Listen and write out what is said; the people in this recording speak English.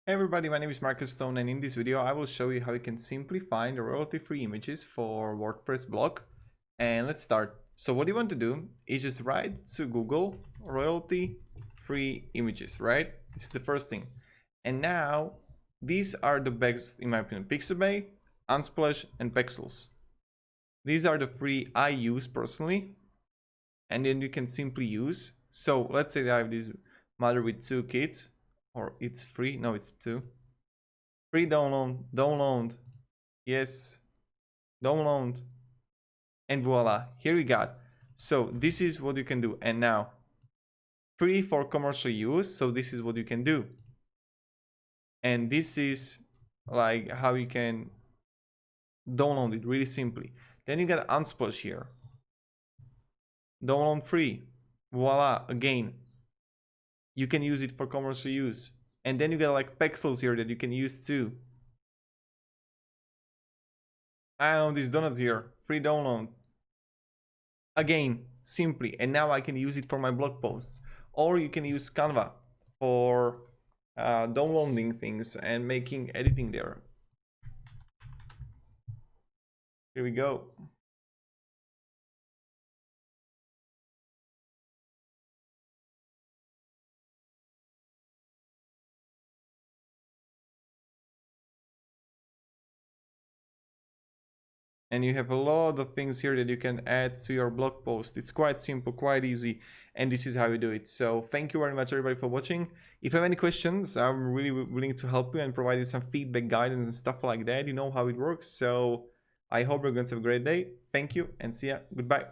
Hey everybody, my name is Marcus Stone, and in this video I will show you how you can simply find royalty-free images for WordPress blog. And let's start. So what you want to do is just write to Google royalty-free images, right? This is the first thing. And now these are the best in my opinion: Pixabay, Unsplash, and Pexels. These are the three I use personally, and then you can simply use. So let's say that I have this mother with 2 kids. Or it's free, no, it's 2. Free download, yes, download, and voila, here we got. So this is what you can do. And now free for commercial use, so this is what you can do. And this is like how you can download it really simply. Then you got Unsplash here, download free, voila, again, you can use it for commercial use. And then you got like Pexels here that you can use too. I don't know, these donuts here, free download. Again, simply, and now I can use it for my blog posts. Or you can use Canva for downloading things and making editing there. Here we go. And you have a lot of things here that you can add to your blog post. It's quite simple, quite easy, and this is how you do it. So thank you very much everybody for watching. If you have any questions, I'm really willing to help you and provide you some feedback, guidance, and stuff like that. You know how it works. So I hope you're going to have a great day. Thank you and see ya. Goodbye.